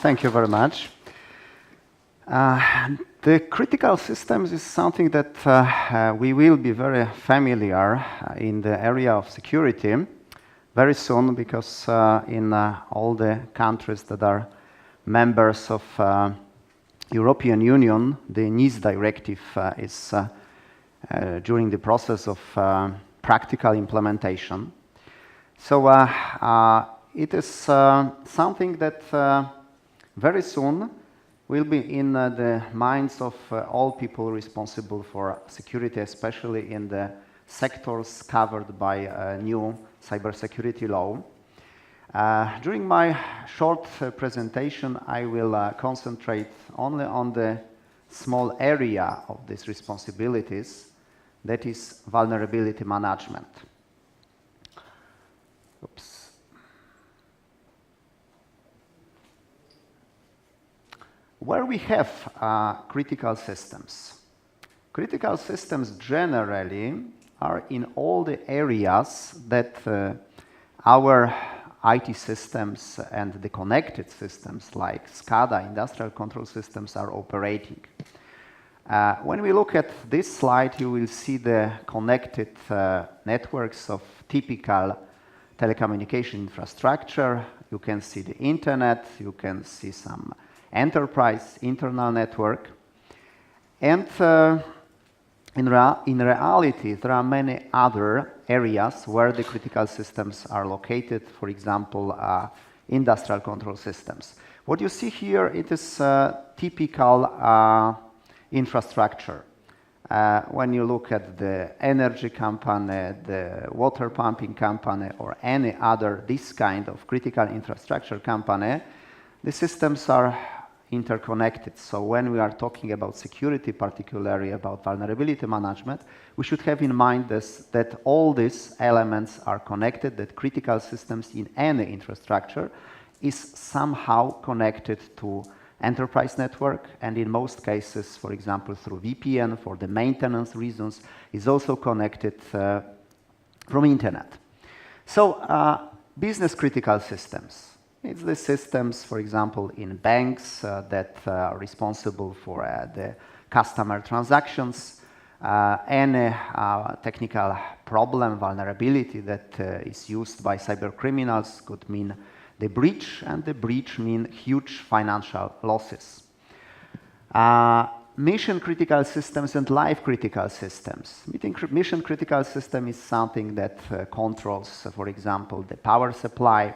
Thank you very much. The critical systems is something that we will be very familiar in the area of security very soon, because in all the countries that are members of European Union, the NIS directive is during the process of practical implementation. So it is something that very soon will be in the minds of all people responsible for security, especially in the sectors covered by a new cybersecurity law. During my short presentation, I will concentrate only on the small area of these responsibilities, that is vulnerability management. Oops. Where we have critical systems. Critical systems generally are in all the areas that our IT systems and the connected systems like SCADA, industrial control systems, are operating. When we look at this slide, you will see the connected networks of typical telecommunication infrastructure. You can see the internet, you can see some enterprise internal network. And in reality, there are many other areas where the critical systems are located, for example, industrial control systems. What you see here, it is typical infrastructure. When you look at the energy company, the water pumping company, or any other this kind of critical infrastructure company, the systems are interconnected. So when we are talking about security, particularly about vulnerability management, we should have in mind that all these elements are connected, that critical systems in any infrastructure is somehow connected to enterprise network, and in most cases, for example, through VPN for the maintenance reasons, is also connected from internet. So business critical systems. It's the systems, for example, in banks that are responsible for the customer transactions. Any technical problem, vulnerability that is used by cyber criminals could mean the breach, and the breach means huge financial losses. Mission critical systems and life critical systems. Mission critical system is something that controls, for example, the power supply.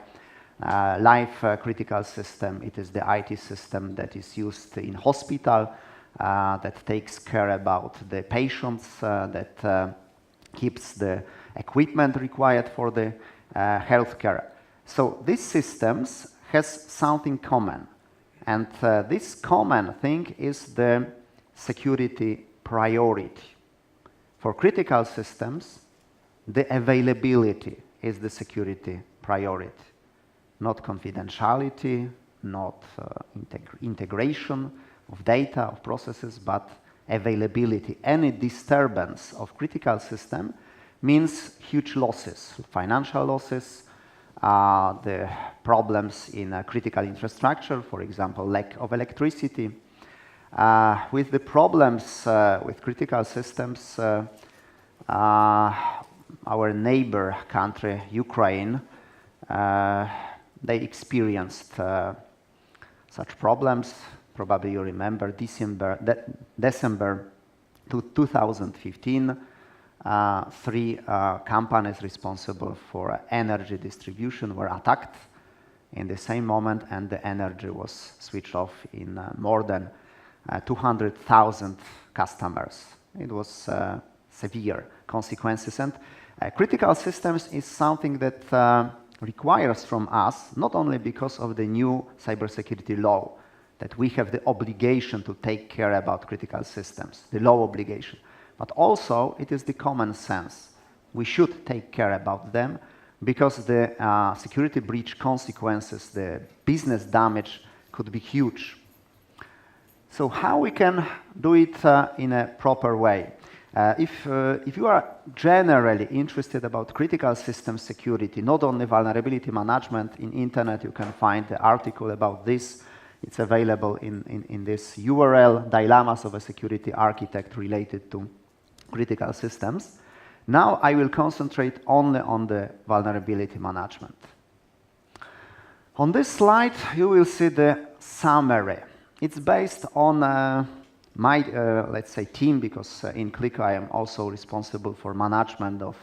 Life critical system, it is the IT system that is used in hospital, that takes care about the patients, that keeps the equipment required for the healthcare. So these systems has something common, and this common thing is the security priority. For critical systems, the availability is the security priority. Not confidentiality, not integration of data, of processes, but availability. Any disturbance of critical system means huge losses, financial losses, the problems in critical infrastructure, for example, lack of electricity. With the problems with critical systems, our neighbor country, Ukraine, they experienced such problems. Probably you remember December 2015, three companies responsible for energy distribution were attacked in the same moment, and the energy was switched off in more than 200,000 customers. It was severe consequences, and critical systems is something that requires from us, not only because of the new cybersecurity law, that we have the obligation to take care about critical systems, the law obligation, but also it is the common sense. We should take care about them because the security breach consequences, the business damage could be huge. So how we can do it in a proper way? If you are generally interested about critical system security, not only vulnerability management, in internet you can find the article about this It's available in this URL, Dilemmas of a Security Architect Related to Critical Systems. Now I will concentrate only on the vulnerability management. On this slide, you will see the summary. It's based on my, let's say, team, because in Click I am also responsible for management of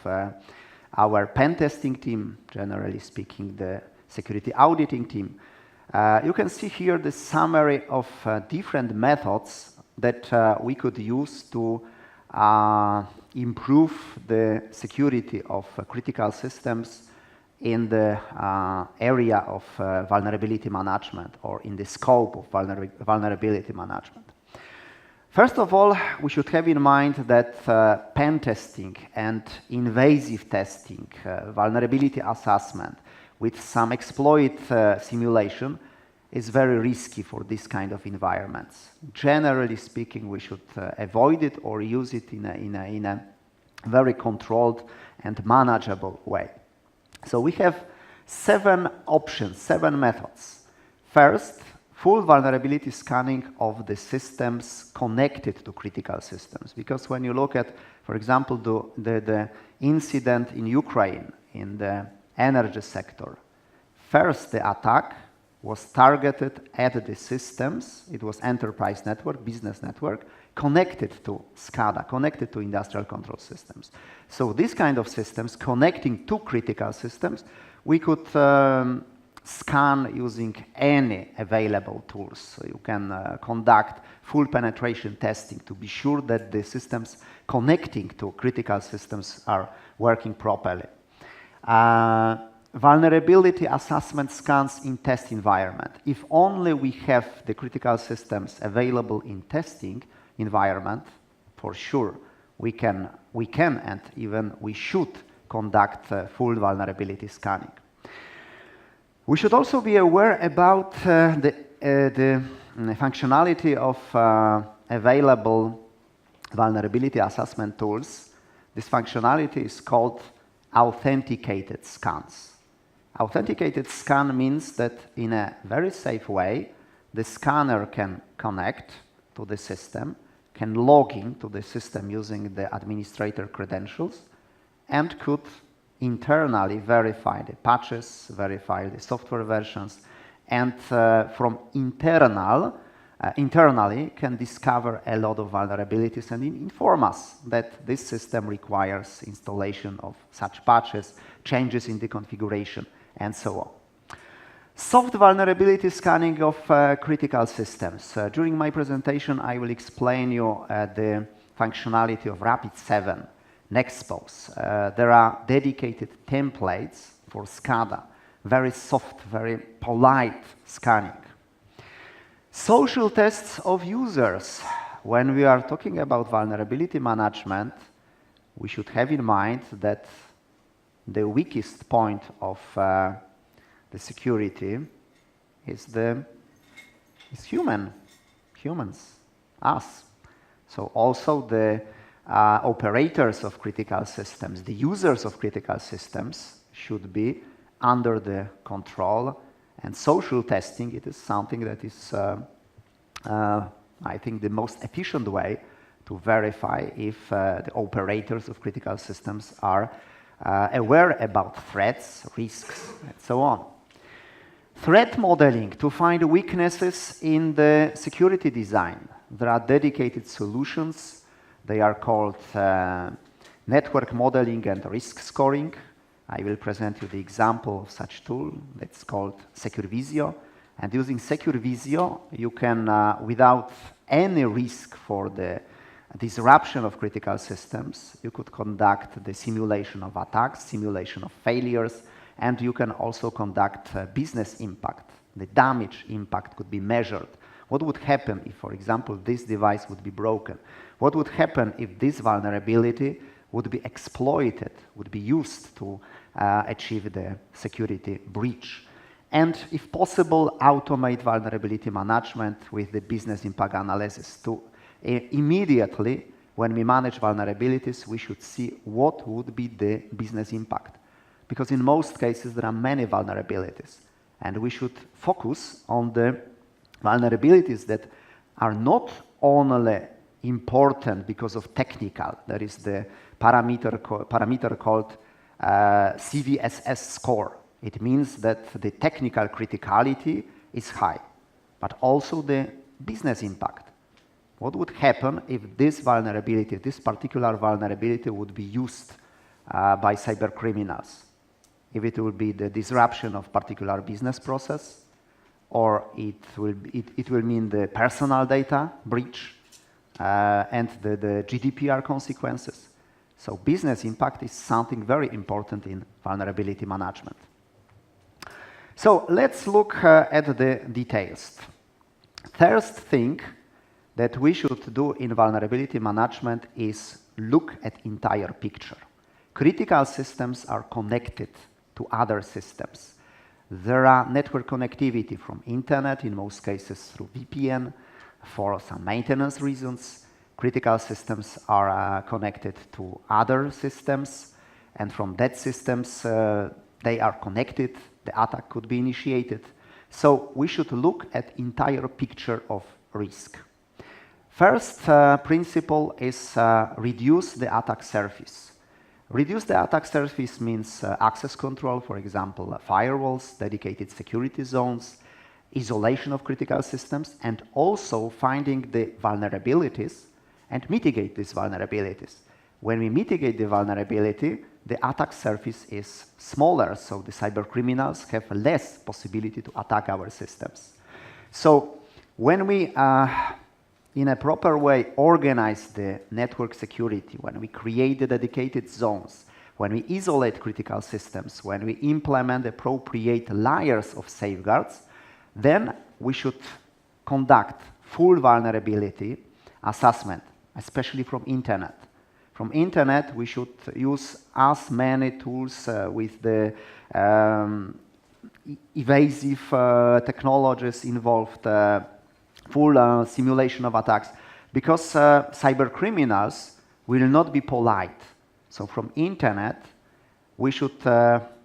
our pen testing team, generally speaking, the security auditing team. You can see here the summary of different methods that we could use to improve the security of critical systems in the area of vulnerability management, or in the scope of vulnerability management. First of all, we should have in mind that pen testing and invasive testing, vulnerability assessment with some exploit simulation is very risky for this kind of environments. Generally speaking, we should avoid it or use it in a very controlled and manageable way. So we have 7 options, 7 methods. First, full vulnerability scanning of the systems connected to critical systems. Because when you look at, for example, the incident in Ukraine, in the energy sector, first the attack was targeted at the systems. It was enterprise network, business network, connected to SCADA, connected to industrial control systems. So these kind of systems connecting to critical systems, we could scan using any available tools. So you can conduct full penetration testing to be sure that the systems connecting to critical systems are working properly. Vulnerability assessment scans in test environment. If only we have the critical systems available in testing environment, for sure we can and even we should conduct full vulnerability scanning. We should also be aware about the functionality of available vulnerability assessment tools. This functionality is called authenticated scans. Authenticated scan means that in a very safe way, the scanner can connect to the system, can log into the system using the administrator credentials, and could internally verify the patches, verify the software versions, and from internally can discover a lot of vulnerabilities and inform us that this system requires installation of such patches, changes in the configuration, and so on. Soft vulnerability scanning of critical systems. During my presentation, I will explain you the functionality of Rapid7 Nexpose. There are dedicated templates for SCADA, very soft, very polite scanning. Social tests of users. When we are talking about vulnerability management, we should have in mind that the weakest point of the security is humans, us. So also the operators of critical systems, the users of critical systems should be under the control, and social testing, it is something that is, I think, the most efficient way to verify if the operators of critical systems are aware about threats, risks, and so on. Threat modeling to find weaknesses in the security design. There are dedicated solutions. They are called network modeling and risk scoring. I will present you the example of such tool that's called SecureVisio. And using SecureVisio, you can, without any risk for the disruption of critical systems, you could conduct the simulation of attacks, simulation of failures, and you can also conduct business impact. The damage impact could be measured. What would happen if, for example, this device would be broken? What would happen if this vulnerability would be exploited, would be used to achieve the security breach? And if possible, automate vulnerability management with the business impact analysis to immediately, when we manage vulnerabilities, we should see what would be the business impact. Because in most cases, there are many vulnerabilities, and we should focus on the vulnerabilities that are not only important because of technical. There is the parameter called CVSS score. It means that the technical criticality is high, but also the business impact. What would happen if this vulnerability, this particular vulnerability would be used by cyber criminals? If it will be the disruption of particular business process, or it will mean the personal data breach and the GDPR consequences. So business impact is something very important in vulnerability management. So let's look at the details. First thing that we should do in vulnerability management is look at entire picture. Critical systems are connected to other systems. There are network connectivity from internet, in most cases through VPN, for some maintenance reasons. Critical systems are connected to other systems, and from that systems, they are connected, the attack could be initiated. So we should look at entire picture of risk. First principle is reduce the attack surface. Reduce the attack surface means access control, for example, firewalls, dedicated security zones, isolation of critical systems, and also finding the vulnerabilities and mitigate these vulnerabilities. When we mitigate the vulnerability, the attack surface is smaller, so the cyber criminals have less possibility to attack our systems. So when we in a proper way organize the network security, when we create the dedicated zones, when we isolate critical systems, when we implement appropriate layers of safeguards, then we should conduct full vulnerability assessment, especially from internet. From internet, we should use as many tools with the evasive technologies involved, full simulation of attacks, because cyber criminals will not be polite. So from internet, we should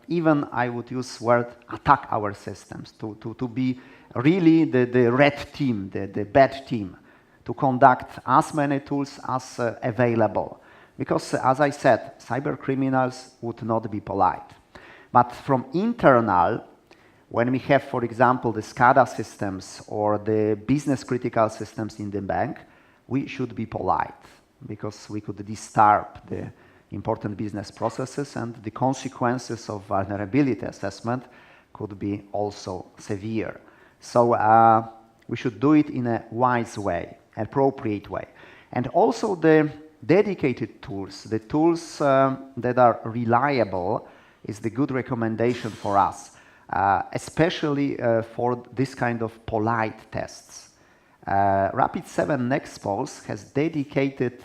even, I would use word, attack our systems, to be really the red team, the bad team, to conduct as many tools as available. Because, as I said, cyber criminals would not be polite. But from internal, when we have, for example, the SCADA systems or the business critical systems in the bank, we should be polite, because we could disturb the important business processes, and the consequences of vulnerability assessment could be also severe. So we should do it in a wise way, appropriate way. And also the dedicated tools, the tools that are reliable, is the good recommendation for us. Especially for this kind of polite tests. Rapid7 Nexpose has dedicated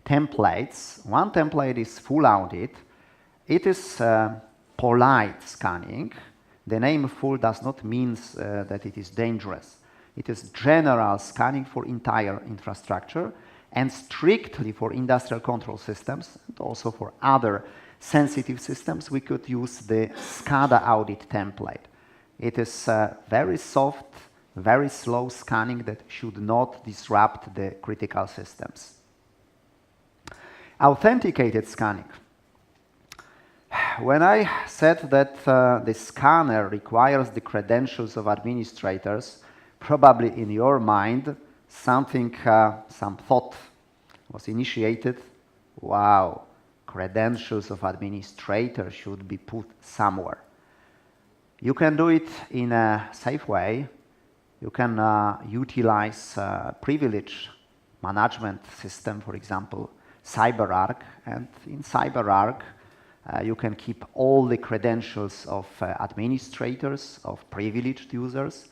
templates. One template is full audit. It is polite scanning. The name full does not mean that it is dangerous. It is general scanning for entire infrastructure and strictly for industrial control systems and also for other sensitive systems. We could use the SCADA audit template. It is very soft, very slow scanning that should not disrupt the critical systems. Authenticated scanning. When I said that the scanner requires the credentials of administrators, probably in your mind some thought was initiated. Wow. Credentials of administrator should be put somewhere. You can do it in a safe way. You can utilize privilege management system, for example, CyberArk, and in CyberArk you can keep all the credentials of administrators, of privileged users,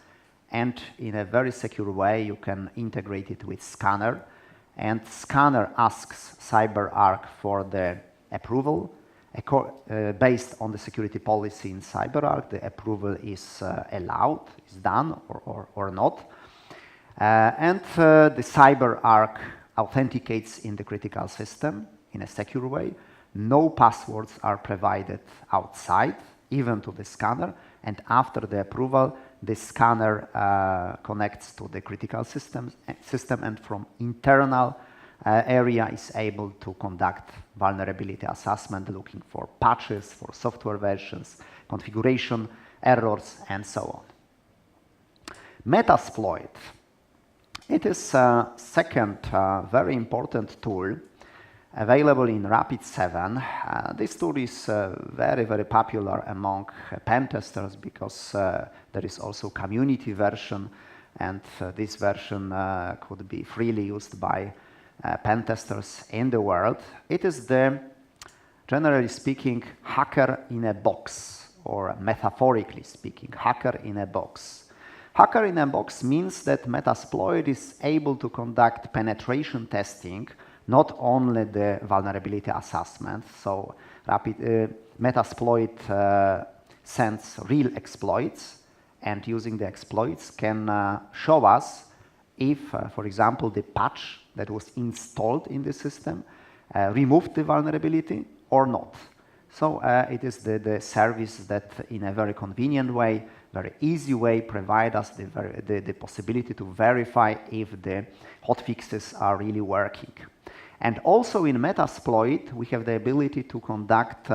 and in a very secure way you can integrate it with Scanner, and Scanner asks CyberArk for the approval. Based on the security policy in CyberArk, the approval is allowed, is done or not. And the CyberArk authenticates in the critical system in a secure way. No passwords are provided outside, even to the scanner, and after the approval, the scanner connects to the critical system, and from internal area is able to conduct vulnerability assessment, looking for patches, for software versions, configuration errors, and so on. Metasploit. It is a second very important tool available in Rapid7. This tool is very, very popular among pen testers because there is also community version, and this version could be freely used by pen testers in the world. It is the, generally speaking, hacker in a box, or metaphorically speaking, hacker in a box. Hacker in a box means that Metasploit is able to conduct penetration testing, not only the vulnerability assessment. So Metasploit sends real exploits, and using the exploits can show us if, for example, the patch that was installed in the system removed the vulnerability or not. So it is the service that, in a very convenient way, very easy way, provide us the possibility to verify if the hotfixes are really working. And also in Metasploit, we have the ability to conduct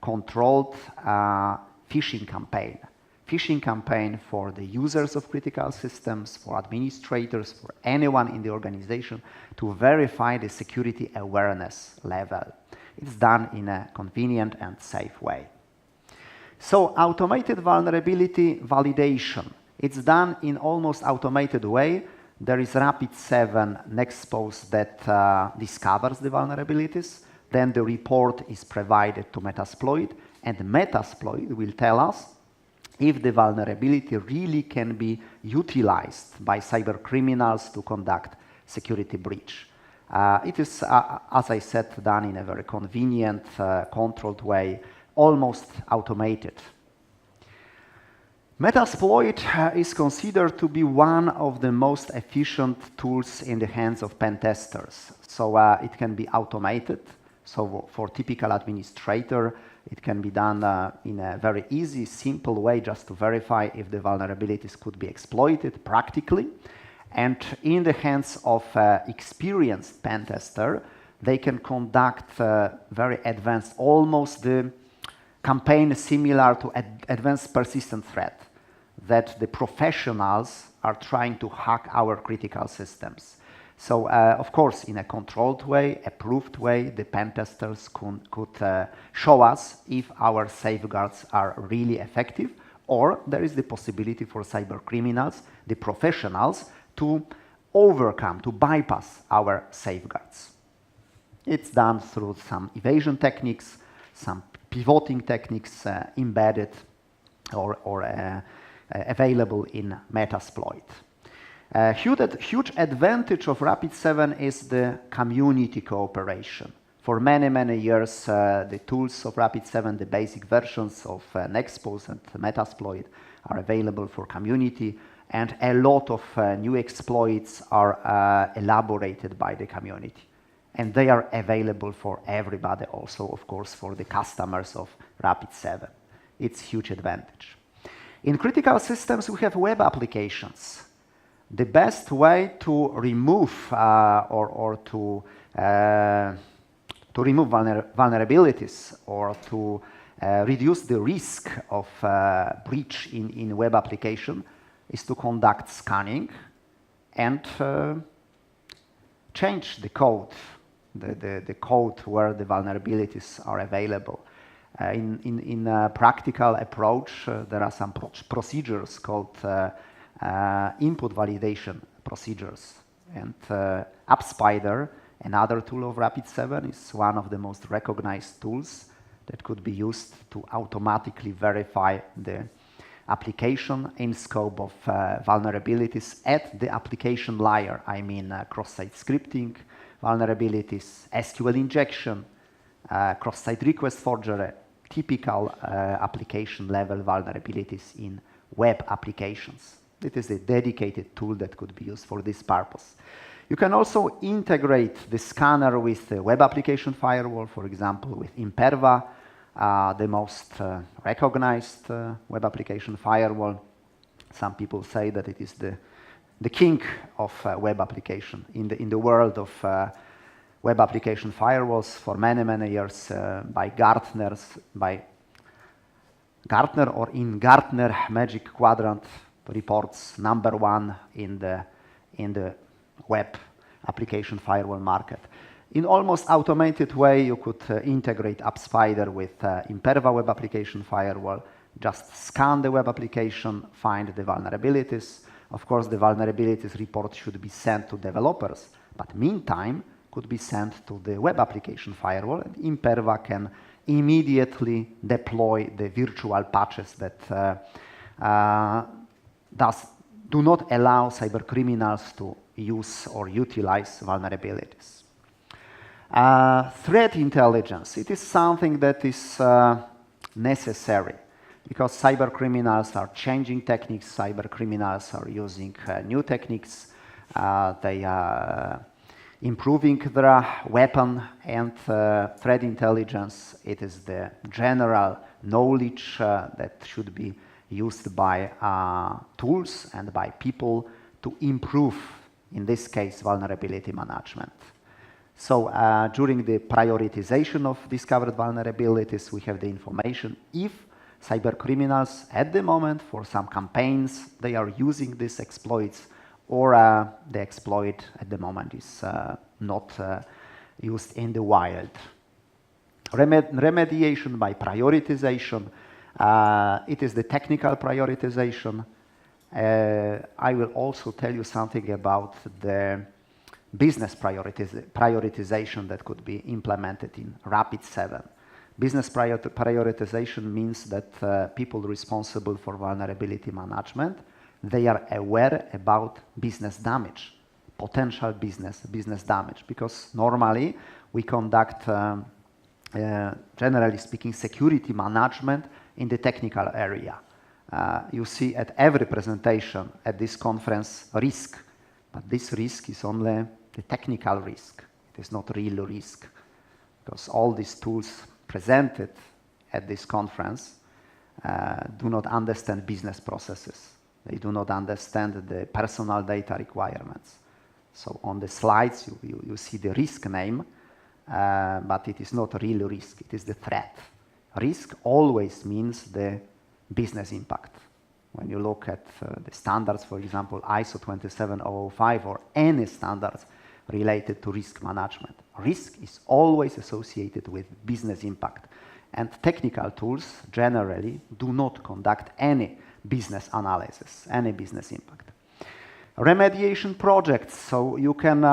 controlled phishing campaign. Phishing campaign for the users of critical systems, for administrators, for anyone in the organization, to verify the security awareness level. It's done in a convenient and safe way. So automated vulnerability validation. It's done in almost automated way. There is Rapid7 Nexpose that discovers the vulnerabilities. Then the report is provided to Metasploit, and Metasploit will tell us if the vulnerability really can be utilized by cyber criminals to conduct security breach. It is, as I said, done in a very convenient, controlled way, almost automated. Metasploit is considered to be one of the most efficient tools in the hands of pen testers. So it can be automated. So for typical administrator, it can be done in a very easy, simple way, just to verify if the vulnerabilities could be exploited practically. And in the hands of experienced pen tester, they can conduct very advanced, almost the campaign similar to advanced persistent threat, that the professionals are trying to hack our critical systems. So, of course, in a controlled way, approved way, the pen testers could show us if our safeguards are really effective, or there is the possibility for cyber criminals, the professionals, to overcome, to bypass our safeguards. It's done through some evasion techniques, some pivoting techniques embedded or available in Metasploit. Huge advantage of Rapid7 is the community cooperation. For many, many years, the tools of Rapid7, the basic versions of Nexpose and Metasploit, are available for community, and a lot of new exploits are elaborated by the community. And they are available for everybody, also, of course, for the customers of Rapid7. It's a huge advantage. In critical systems, we have web applications. The best way to remove to remove vulnerabilities or to reduce the risk of breach in web application is to conduct scanning and change the code, the code where the vulnerabilities are available. In a practical approach, there are some procedures called input validation procedures. And AppSpider, another tool of Rapid7, is one of the most recognized tools that could be used to automatically verify the application in scope of vulnerabilities at the application layer. I mean cross-site scripting vulnerabilities, SQL injection, cross-site request forgery, typical application level vulnerabilities in web applications. It is a dedicated tool that could be used for this purpose. You can also integrate the scanner with the web application firewall, for example, with Imperva, the most recognized web application firewall. Some people say that it is the king of web application in the world of web application firewalls for many, many years by Gartner or in Gartner Magic Quadrant reports #1 in the web application firewall market. In almost automated way, you could integrate AppSpider with Imperva web application firewall, just scan the web application, find the vulnerabilities. Of course, the vulnerabilities report should be sent to developers, but meantime, could be sent to the web application firewall, and Imperva can immediately deploy the virtual patches that do not allow cybercriminals to use or utilize vulnerabilities. Threat intelligence, it is something that is necessary because cybercriminals are changing techniques, cybercriminals are using new techniques, they are improving their weapon, and threat intelligence, it is the general knowledge that should be used by tools and by people to improve, in this case, vulnerability management. So during the prioritization of discovered vulnerabilities, we have the information if cybercriminals at the moment for some campaigns, they are using these exploits, or the exploit at the moment is not used in the wild. Remediation by prioritization, it is the technical prioritization. I will also tell you something about the business prioritization that could be implemented in Rapid7. Business prioritization means that people responsible for vulnerability management, they are aware about business damage, potential business damage, because normally we conduct, generally speaking, security management in the technical area. You see at every presentation at this conference risk, but this risk is only the technical risk. It is not real risk, because all these tools presented at this conference do not understand business processes. They do not understand the personal data requirements. So on the slides, you see the risk name, but it is not real risk. It is the threat. Risk always means the business impact. When you look at the standards, for example, ISO 27005 or any standards related to risk management, risk is always associated with business impact. And technical tools generally do not conduct any business analysis, any business impact. Remediation projects, so you can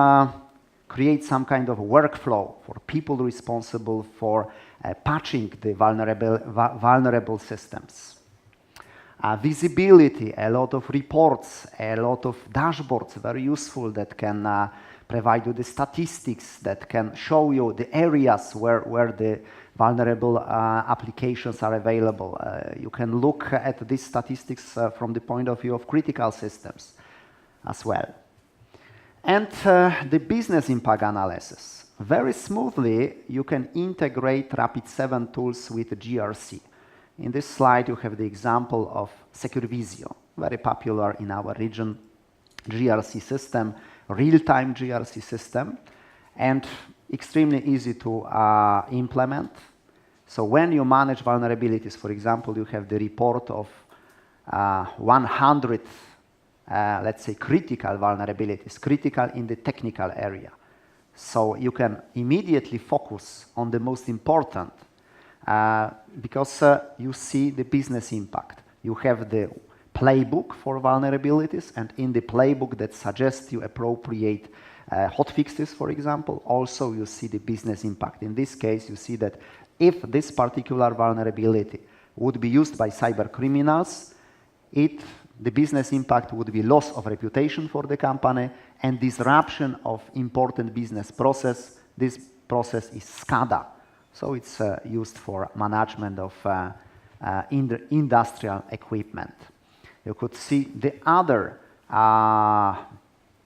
create some kind of workflow for people responsible for patching the vulnerable systems. Visibility, a lot of reports, a lot of dashboards, very useful, that can provide you the statistics, that can show you the areas where the vulnerable applications are available. You can look at these statistics from the point of view of critical systems as well. And the business impact analysis. Very smoothly, you can integrate Rapid7 tools with GRC. In this slide, you have the example of SecureVisio, very popular in our region, GRC system, real-time GRC system, and extremely easy to implement. So when you manage vulnerabilities, for example, you have the report of 100, let's say, critical vulnerabilities, critical in the technical area. So you can immediately focus on the most important because you see the business impact. You have the playbook for vulnerabilities, and in the playbook that suggests you appropriate hotfixes, for example, also you see the business impact. In this case, you see that if this particular vulnerability would be used by cyber criminals, the business impact would be loss of reputation for the company and disruption of important business process. This process is SCADA. So it's used for management of industrial equipment. You could see the other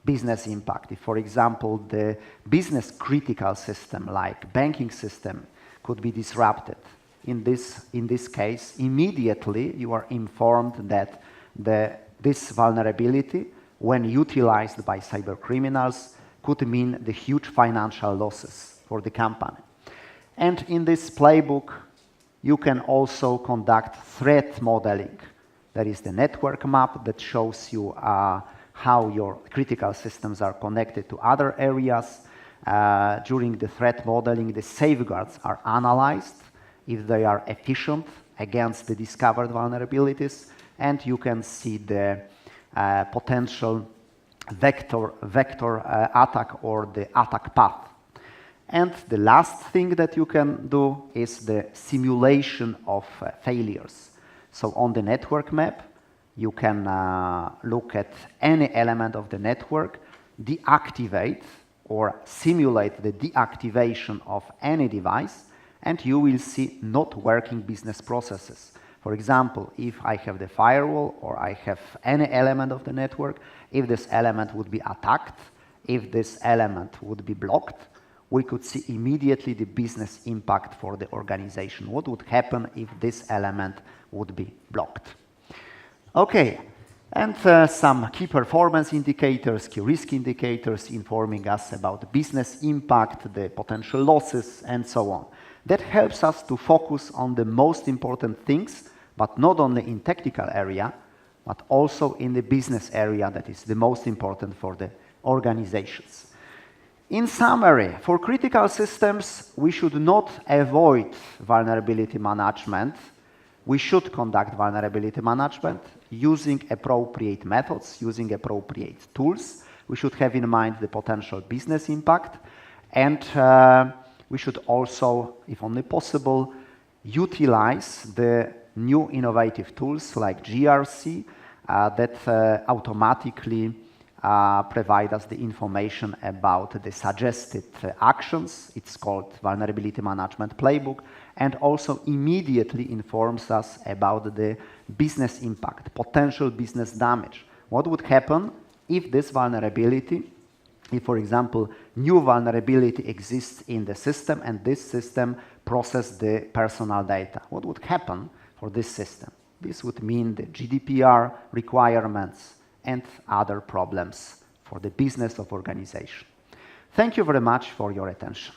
business impact. If, for example, the business critical system like banking system could be disrupted. In this case, immediately you are informed that the This vulnerability, when utilized by cybercriminals, could mean the huge financial losses for the company. And in this playbook, you can also conduct threat modeling. There is the network map that shows you how your critical systems are connected to other areas. During the threat modeling, the safeguards are analyzed if they are efficient against the discovered vulnerabilities, and you can see the potential vector attack or the attack path. And the last thing that you can do is the simulation of failures. So on the network map, you can look at any element of the network, deactivate or simulate the deactivation of any device, and you will see not working business processes. For example, if I have the firewall or I have any element of the network, if this element would be attacked, if this element would be blocked, we could see immediately the business impact for the organization. What would happen if this element would be blocked? Okay, and some key performance indicators, key risk indicators informing us about the business impact, the potential losses, and so on. That helps us to focus on the most important things, but not only in technical area, but also in the business area that is the most important for the organizations. In summary, for critical systems, we should not avoid vulnerability management. We should conduct vulnerability management using appropriate methods, using appropriate tools. We should have in mind the potential business impact, and we should also, if only possible, utilize the new innovative tools like GRC that automatically provide us the information about the suggested actions. It's called Vulnerability Management Playbook, and also immediately informs us about the business impact, potential business damage. What would happen if this vulnerability, if, for example, new vulnerability exists in the system and this system processes the personal data? What would happen for this system? This would mean the GDPR requirements and other problems for the business of organization. Thank you very much for your attention.